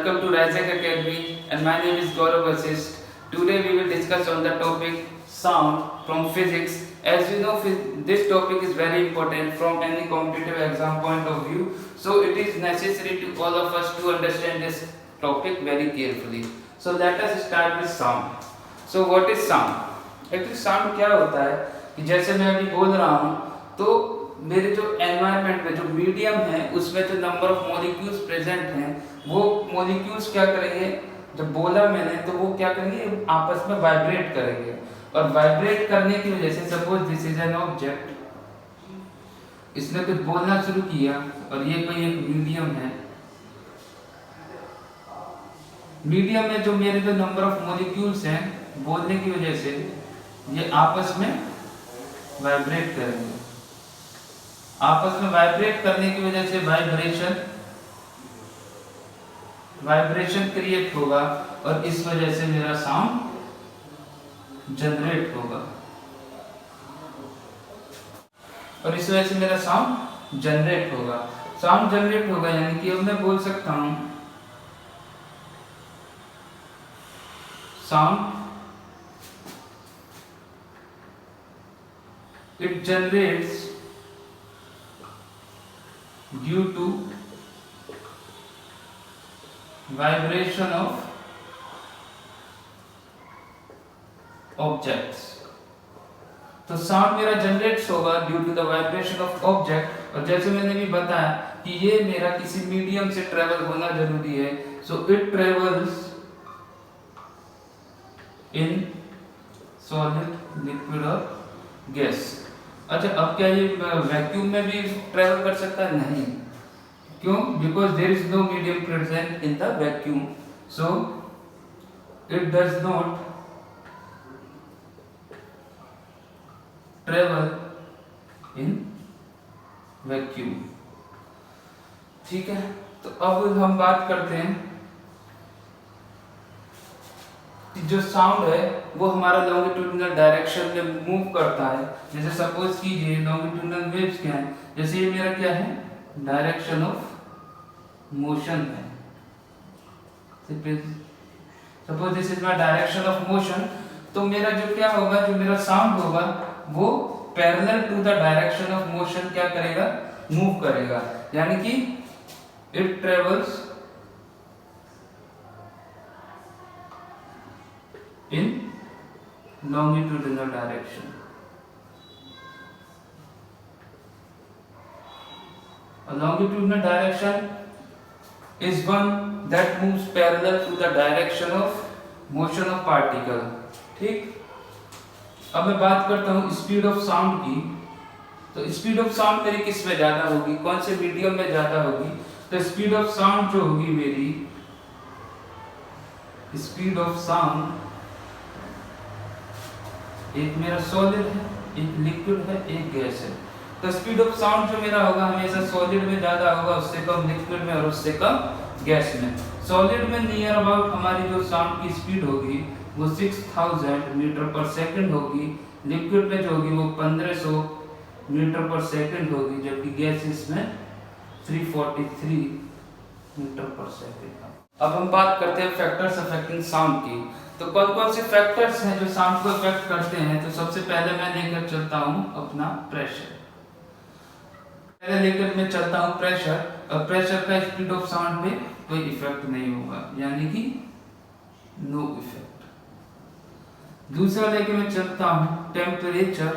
Welcome to Rising Academy, and my name is Gaurav Vasist. Today we will discuss on the topic sound from physics. As you know, this topic is very important from any competitive exam point of view. So it is necessary to all of us to understand this topic very carefully. So let us start with sound. So what is sound? Actually sound क्या होता है कि जैसे मैं अभी बोल रहा हूँ तो मेरे जो एनवायरनमेंट में जो मीडियम है उसमें जो नंबर ऑफ मॉलिक्यूल्स प्रेजेंट हैं वो मॉलिक्यूल्स क्या करेंगे, जब बोला मैंने तो वो क्या करेंगे, आपस में वाइब्रेट करेंगे। और वाइब्रेट करने की वजह से suppose this is an object, इसने कुछ बोलना शुरू किया और ये कोई एक मीडियम है। मीडियम में जो मेरे जो नंबर ऑफ मॉलिक्यूल्स हैं बोलने की वजह से ये आपस में वाइब्रेट करेंगे। आपस में वाइब्रेट करने की वजह से वाइब्रेशन क्रिएट होगा और इस वजह से मेरा साउंड जनरेट होगा। साउंड जनरेट होगा यानी कि अब मैं बोल सकता हूं sound it generates due to vibration of objects। तो साउंड मेरा जनरेट्स होगा due to the vibration of object. और जैसे मैंने भी बताया कि ये मेरा किसी मीडियम से ट्रेवल होना जरूरी है। So it travels in solid, liquid और गैस। अच्छा, अब क्या ये वैक्यूम में भी ट्रेवल कर सकता है? नहीं। क्यों? Because there is no medium present in the vacuum, so it does not travel in vacuum. ठीक है, तो अब हम बात करते हैं कि जो साउंड है वो हमारा लॉन्गिट्यूडिनल डायरेक्शन में मूव करता है। जैसे सपोज कीजिए लॉन्गिट्यूडिनल वेव्स क्या है, जैसे ये मेरा क्या है, डायरेक्शन ऑफ मोशन है। Suppose this is my direction of motion, तो मेरा जो क्या होगा, जो मेरा साउंड होगा वो parallel to the direction of motion क्या करेगा, मूव करेगा। यानी कि it travels in longitudinal direction। A longitudinal direction is one that moves parallel to the direction of motion of particle। ठीक, अब मैं बात करता हूँ स्पीड ऑफ साउंड की। तो स्पीड ऑफ साउंड मेरी किस में ज्यादा होगी, कौन से मीडियम में ज्यादा होगी? तो स्पीड ऑफ साउंड जो होगी मेरी, स्पीड ऑफ साउंड, एक मेरा सॉलिड है, एक लिक्विड है, एक गैस है। तो स्पीड ऑफ साउंड जो मेरा होगा हमेशा सॉलिड में ज्यादा होगा, उससे कम लिक्विड में और उससे कम गैस में। सॉलिड में नियर अबाउट हमारी जो साउंड की स्पीड होगी वो 6000 मीटर पर सेकंड होगी। लिक्विड में जो होगी वो 1500 मीटर पर सेकंड होगी, जबकि गैसेस में 343 मीटर पर सेकंड। अब हम बात करते हैं फैक्टर्स अफेक्टिंग साउंड की। तो कौन कौन से फैक्टर्स हैं जो साउंड को अफेक्ट करते हैं? तो सबसे पहले मैं लेकर चलता हूं अपना प्रेशर। पहले लेकर मैं चलता हूं प्रेशर, और प्रेशर का स्पीड ऑफ साउंड पे कोई इफेक्ट नहीं होगा, यानी कि नो इफेक्ट। दूसरा लेकर मैं चलता हूं टेम्परेचर।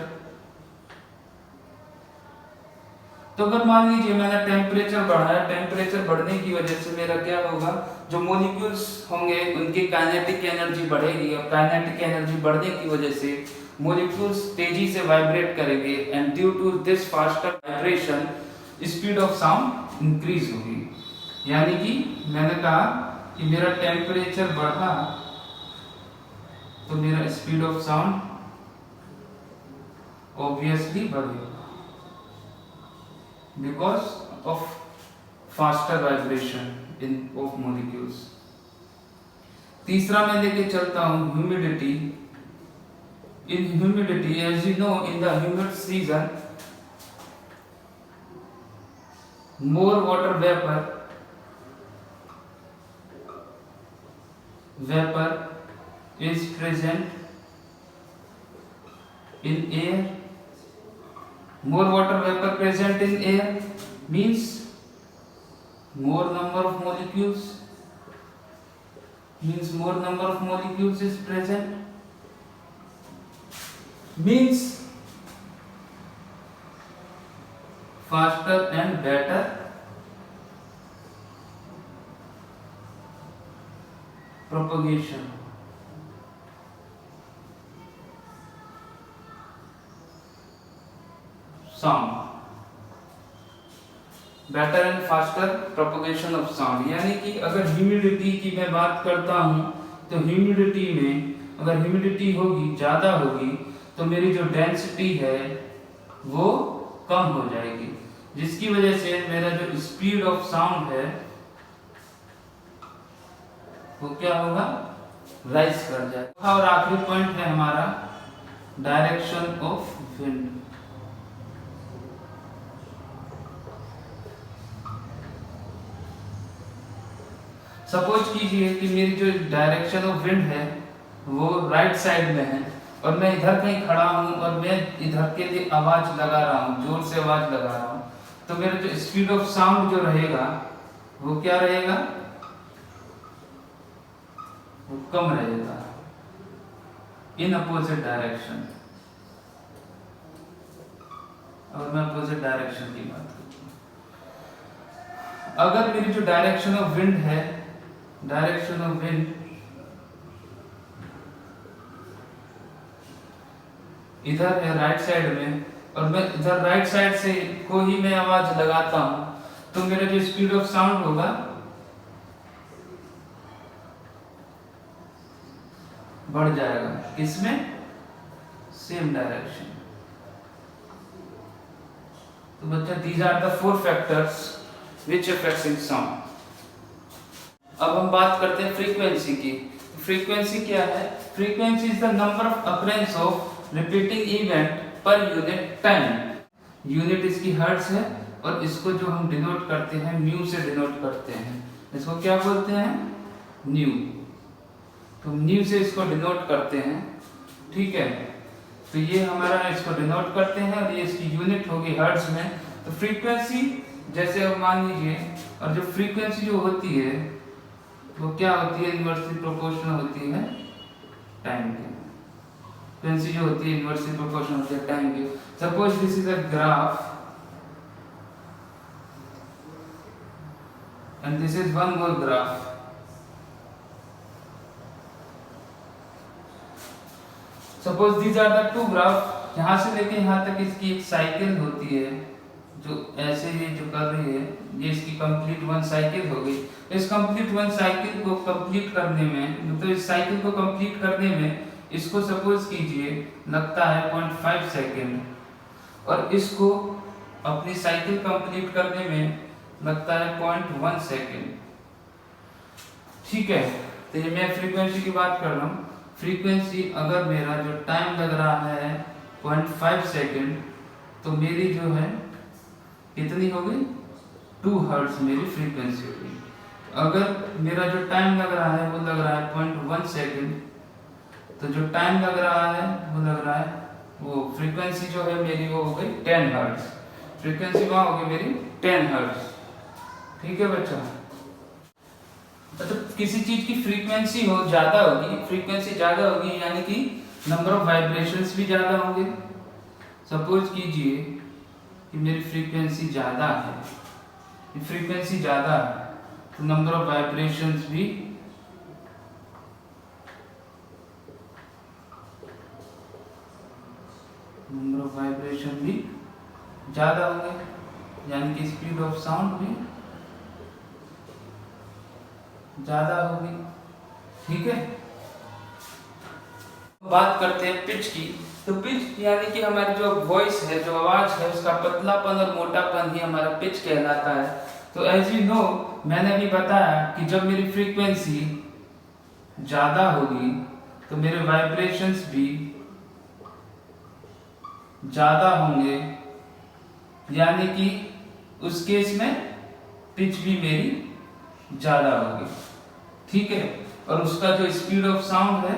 तो अगर मान लीजिए मैंने टेम्परेचर बढ़ाया, टेम्परेचर बढ़ने की वजह से मेरा क्या होगा, जो मॉलिक्यूल्स होंगे उनकी काइनेटिक एनर्जी बढ़ेगी, और काइनेटिक एनर्जी बढ़ने की वजह से मॉलिक्यूल्स तेजी से वाइब्रेट करेंगे, and due to this faster vibration speed of sound increase होगी। यानी कि मैंने कहा कि मेरा टेम्परेचर बढ़ा तो मेरा स्पीड ऑफ साउंड ऑब्वियसली बढ़ेगा because of faster vibration in of molecules। तीसरा मैं लेके चलता हूँ humidity. In humidity, as you know, in the humid season, more water vapor vapor is present in air, more water vapor present in air means more number of molecules, is present, means faster and better propagation. Sound, better and faster propagation of sound. यानी कि अगर humidity की मैं बात करता हूं तो humidity में अगर ह्यूमिडिटी होगी, ज्यादा होगी, तो मेरी जो डेंसिटी है वो कम हो जाएगी, जिसकी वजह से मेरा जो स्पीड ऑफ साउंड है वो क्या होगा, राइज कर जाएगा। और आखिरी पॉइंट है हमारा डायरेक्शन ऑफ विंड। सपोज कीजिए कि मेरी जो डायरेक्शन ऑफ विंड है वो राइट साइड में है और मैं इधर कहीं खड़ा हूं और मैं इधर के लिए आवाज लगा रहा हूं, जोर से आवाज लगा रहा हूं, तो मेरा जो स्पीड ऑफ साउंड जो रहेगा वो क्या रहेगा, वो कम रहेगा इन अपोजिट डायरेक्शन। और मैं अपोजिट डायरेक्शन की बात करता हूं, अगर मेरी जो डायरेक्शन ऑफ विंड है, डायरेक्शन ऑफ विंड इधर है राइट साइड में और मैं इधर राइट साइड से को ही मैं आवाज लगाता हूं, तो मेरा जो स्पीड ऑफ साउंड होगा बढ़ जाएगा, किसमें, सेम डायरेक्शन। तो बच्चा these are the 4 factors which affects in sound. अब हम बात करते हैं फ्रीक्वेंसी की। फ्रीक्वेंसी क्या है, frequency is the number of occurrence of repeating event per unit time. Unit इसकी हर्ट्ज है और इसको जो हम डिनोट करते हैं म्यू से डिनोट करते हैं, इसको क्या बोलते हैं, न्यू। तो न्यू से इसको डिनोट करते हैं, ठीक है। तो ये हमारा इसको डिनोट करते हैं और ये इसकी यूनिट होगी हर्ट्ज में। तो फ्रीक्वेंसी जैसे अब मान लीजिए, और जो फ्रीक्वेंसी जो होती है वो क्या होती है, इनवर्सली प्रोपोर्शनल होती है टाइम के। फ्रीक्वेंसी जो होती है इनवर्सली प्रोपोर्शनल होती है टाइम के। Suppose this is a graph and this is one more graph. Suppose these are the 2 graph, यहां से लेके यहां तक इसकी एक साइकिल होती है जो ऐसे ये जो कर रही है, ये इसकी कंप्लीट 1 साइकिल हो गई। इस कंप्लीट 1 साइकिल को कंप्लीट करने में, मतलब इस साइकिल को कंप्लीट करने में इसको सपोज कीजिए लगता है 0.5 सेकेंड और इसको अपनी साइकिल कंप्लीट करने में लगता है 0.1 सेकेंड, ठीक है। तो ये मैं फ्रीक्वेंसी की बात कर रहा हूँ। फ्रीक्वेंसी अगर मेरा जो टाइम लग रहा है 0.5 सेकेंड, तो मेरी जो है कितनी हो गई, 2 हर्ट्ज मेरी फ्रीक्वेंसी होगी। अगर मेरा जो टाइम लग रहा है वो लग रहा है 0.1 सेकेंड, तो जो टाइम लग रहा है वो लग रहा है, वो फ्रीक्वेंसी जो है मेरी वो हो गई 10 हर्ट्ज। फ्रीक्वेंसी वहां होगी मेरी 10 हर्ट्ज, ठीक है बच्चा। तो किसी चीज की फ्रीक्वेंसी हो ज्यादा होगी, फ्रीक्वेंसी ज्यादा होगी यानी कि नंबर ऑफ वाइब्रेशंस भी ज्यादा होंगे। सपोज कीजिए कि मेरी फ्रीक्वेंसी ज्यादा है, फ्रीक्वेंसी ज्यादा है तो नंबर ऑफ वाइब्रेशंस भी ज्यादा होंगे, यानी कि स्पीड ऑफ साउंड भी ज्यादा होगी, ठीक है। बात करते हैं पिच की। तो पिच यानी कि हमारी जो वॉइस है, जो आवाज है, उसका पतलापन और मोटापन ही हमारा पिच कहलाता है। तो एज यू नो, मैंने अभी बताया कि जब मेरी फ्रीक्वेंसी ज्यादा होगी तो मेरे वाइब्रेशंस भी ज्यादा होंगे, यानी कि उस केस में पिच भी मेरी ज्यादा होगी, ठीक है, और उसका जो स्पीड ऑफ साउंड है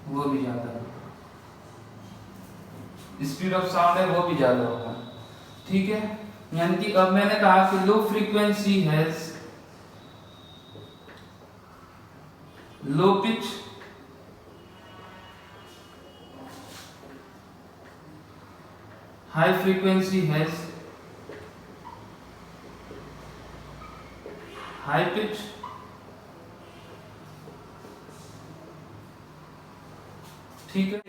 वो भी ज्यादा है, स्पीड ऑफ साउंड है वो भी ज्यादा होगा। ठीक है, यानी कि अब मैंने कहा कि low frequency has low pitch, high frequency has high pitch, ठीक है,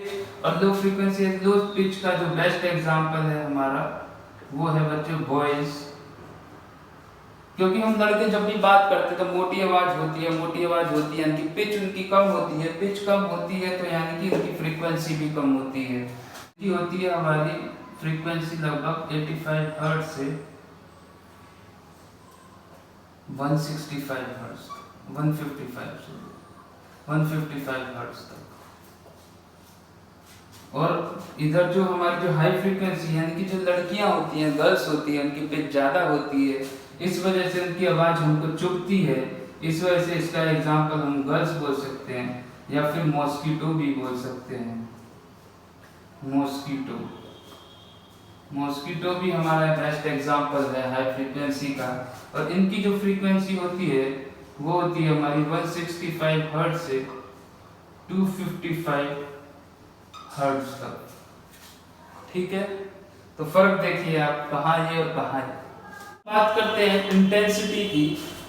और लो फ्रीक्वेंसी लो पिच का जो बेस्ट एग्जांपल है हमारा वो है बच्चों वॉइस। क्योंकि हम लड़के जब भी बात करते हैं तो मोटी आवाज होती है, मोटी आवाज होती है यानी कि पिच उनकी कम होती है, पिच कम होती है तो यानी कि उनकी फ्रीक्वेंसी भी कम होती है। की होती है हमारी फ्रीक्वेंसी लगभग 85 हर्ट्ज से 165 हर्ट्ज 155 हर्ट्ज तक। और इधर जो हमारी जो हाई फ्रीक्वेंसी यानी कि जो लड़कियां होती हैं, गर्ल्स होती हैं, उनकी पिच ज़्यादा होती है, इस वजह से उनकी आवाज़ हमको चुभती है। इस वजह से इसका एग्जांपल हम गर्ल्स बोल सकते हैं या फिर मॉस्किटो भी बोल सकते हैं। मॉस्किटो भी हमारा बेस्ट एग्जांपल है हाई फ्रीक्वेंसी का। और इनकी जो फ्रीक्वेंसी होती है वो होती है हमारी 165 हर्ट्ज से 255 हर्ट्ज तक। ठीक है, तो फर्क देखिए आप, कहाँ है और कहाँ है। बात करते हैं इंटेंसिटी की,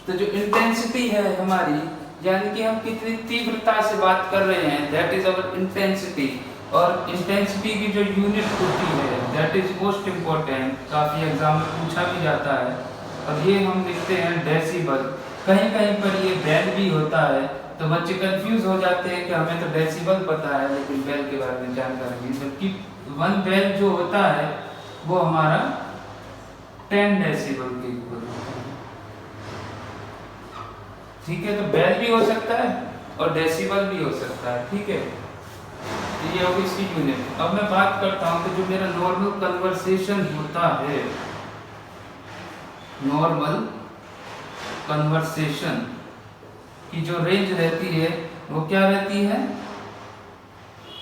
तो जो इंटेंसिटी है हमारी यानी कि हम कितनी तीव्रता से बात कर रहे हैं, दैट इज अवर इंटेंसिटी। और इंटेंसिटी की जो यूनिट होती है दैट इज मोस्ट इम्पोर्टेंट, काफ़ी एग्जाम में पूछा भी जाता है, और ये हम लिखते हैं डेसिबल। कहीं कहीं पर ये बेल भी होता है, तो बच्चे कंफ्यूज हो जाते हैं कि हमें तो डेसिबल पता है लेकिन बेल के बारे में जानकारी नहीं, जबकि 1 बेल जो होता है वो हमारा 10 डेसिबल के इक्वल होता है। ठीक है, तो बेल भी हो सकता है और डेसिबल भी हो सकता है। ठीक है, तो ये होगी इसकी यूनिट। अब मैं बात करता हूँ कि जो मेरा नॉर्मल कन्वर्सेशन होता है, नॉर्मल कन्वर्सेशन की जो रेंज रहती है वो क्या रहती है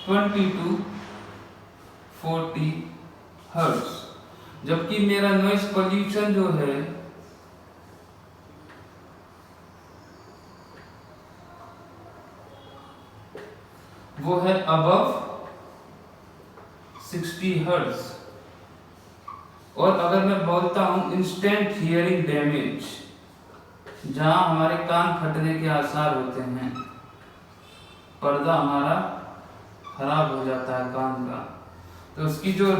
20 to 40 हर्ट्ज, जबकि मेरा नॉइस पोल्यूशन जो है वो है अबव 60 हर्ट्ज। और अगर मैं बोलता हूं इंस्टेंट हियरिंग डैमेज, जहां हमारे कान फटने के आसार होते हैं, पर्दा हमारा खराब हो जाता है कान का, तो उसकी जो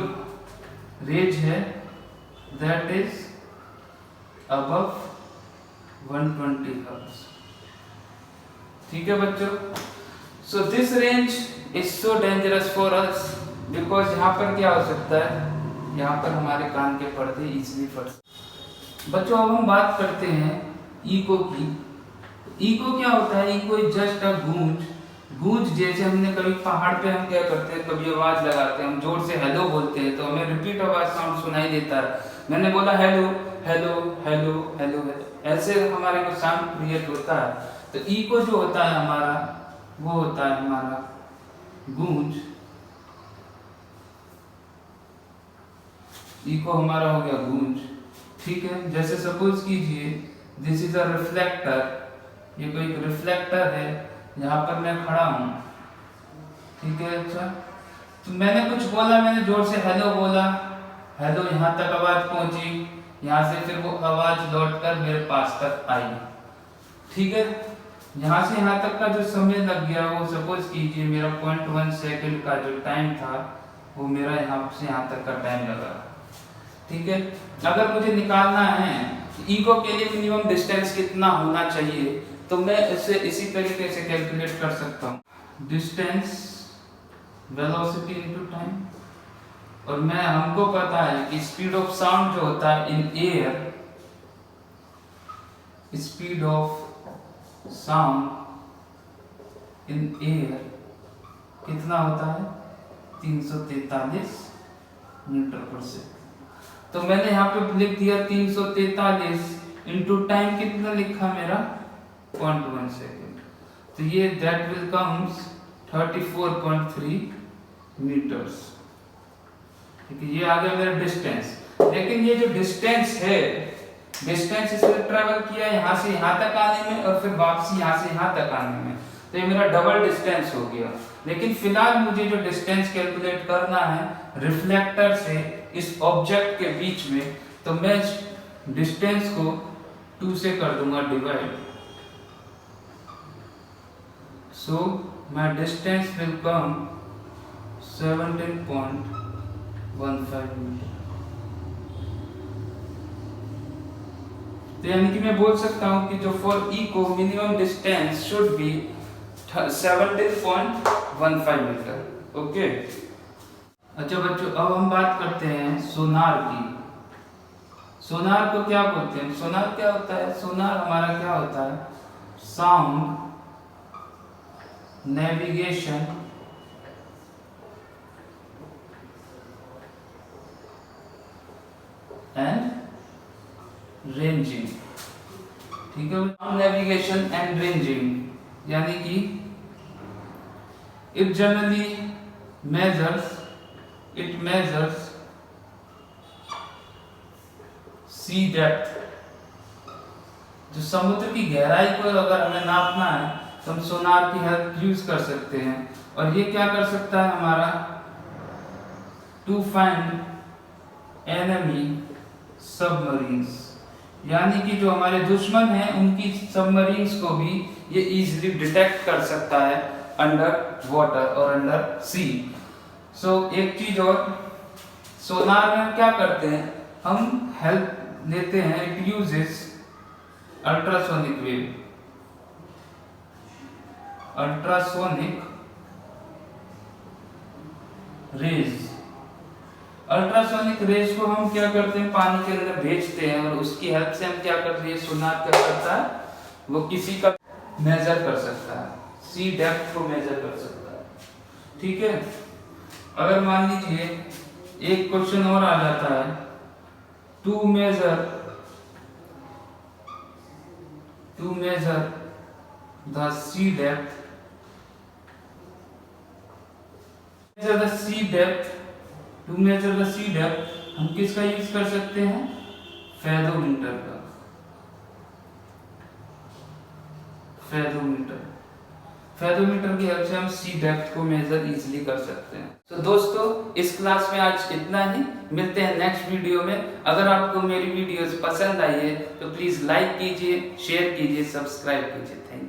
रेंज है दैट इज अबव 120 हर्ट्ज। ठीक है बच्चों, so this range is so dangerous for us because यहाँ पर क्या हो सकता है, यहाँ पर हमारे कान के पर्दे इजीली फट। बच्चों अब हम बात करते हैं इको की। इको क्या होता है, इको इज जस्ट अ गूंज। गूंज जैसे हमने कभी पहाड़ पे हम क्या करते हैं, कभी आवाज लगाते हैं, हम जोर से हेलो बोलते हैं तो हमें रिपीट आवाज साउंड सुनाई देता है। मैंने बोला हेलो हेलो हेलो हेलो, ऐसे हमारे को साउंड क्रिएट होता है। तो इको जो होता है हमारा वो होता है हमारा गूंज। इको हमारा हो गया गूंज। ठीक है, जैसे सपोज कीजिए दिस इज अ रिफ्लेक्टर, ये कोई रिफ्लेक्टर है, यहाँ पर मैं खड़ा हूँ। ठीक है, अच्छा तो मैंने कुछ बोला, मैंने जोर से हेलो बोला, हेलो यहाँ तक आवाज पहुंची, यहाँ से फिर वो आवाज लौटकर मेरे पास तक आई। ठीक है, यहाँ से यहाँ तक का जो समय लग गया वो सपोज कीजिए मेरा 0.1 सेकंड का जो टाइम था वो मेरा यहाँ से यहाँ तक का टाइम लगा। ठीक है, अगर मुझे निकालना है इको के लिए मिनिमम डिस्टेंस कितना होना चाहिए, तो मैं इसे इसी तरीके से कैलकुलेट कर सकता हूँ, डिस्टेंस वेलोसिटी इनटू टाइम। और मैं हमको पता है कि स्पीड ऑफ साउंड जो होता है in air, speed of sound in air कितना होता है 343 मीटर पर सेकंड। तो मैंने यहाँ पे लिख दिया 343 इंटू टाइम कितना लिखा मेरा 0.1 सेकेंड। तो ये दैट विल कम्स 34.3 मीटर्स। ठीक है, ये आ गया मेरा डिस्टेंस। लेकिन ये जो डिस्टेंस है, डिस्टेंस इसने ट्रैवल किया यहाँ से यहाँ तक आने में और फिर वापसी यहाँ से यहाँ तक आने में, तो ये मेरा डबल डिस्टेंस हो गया। लेकिन फिलहाल मुझे जो डिस्टेंस कैलकुलेट करना है रिफ्लेक्टर से इस ऑब्जेक्ट के बीच में, तो मैं डिस्टेंस को 2 से कर दूंगा divide. So my distance will come 17.15 metre. तो यानी कि मैं बोल सकता हूं कि जो फॉर ई को minimum distance should be 17.15 metre. Okay. अच्छा बच्चों, अब हम बात करते हैं सोनार की। सोनार को क्या बोलते हैं? सोनार क्या होता है? सोनार हमारा क्या होता है? Sound navigation and ranging. ठीक है, नेविगेशन एंड रेंजिंग यानी कि it generally measures sea depth. जो समुद्र की गहराई को अगर हमें नापना है तो हम सोनार की हेल्प यूज कर सकते हैं। और ये क्या कर सकता है हमारा? टू फाइंड एनिमी सबमरीन्स, यानी कि जो हमारे दुश्मन हैं उनकी सबमरीन्स को भी ये इजीली डिटेक्ट कर सकता है अंडर वाटर और अंडर सी। सो एक चीज और, सोनार में हम क्या करते हैं? हम हेल्प लेते हैं, it uses ultrasonic wave, ultrasonic rays. Ultrasonic rays को हम क्या करते हैं? पानी के अंदर भेजते हैं और उसकी हेल्प से हम क्या करते हैं? सोनार क्या करता है? वो किसी का मेजर कर सकता है, सी डेप्थ को मेजर कर सकता है। ठीक है, अगर मान लीजिए एक क्वेश्चन और आ जाता है, to measure the sea depth, to measure the sea depth हम किसका यूज कर सकते हैं? फेथोमीटर का। फेथोमीटर की हेल्प से हम सी डेप्थ को मेजर इजीली कर सकते हैं। तो दोस्तों, इस क्लास में आज इतना ही। मिलते हैं नेक्स्ट वीडियो में। अगर आपको मेरी वीडियोस पसंद आई है तो प्लीज लाइक कीजिए, शेयर कीजिए, सब्सक्राइब कीजिए। Thank you.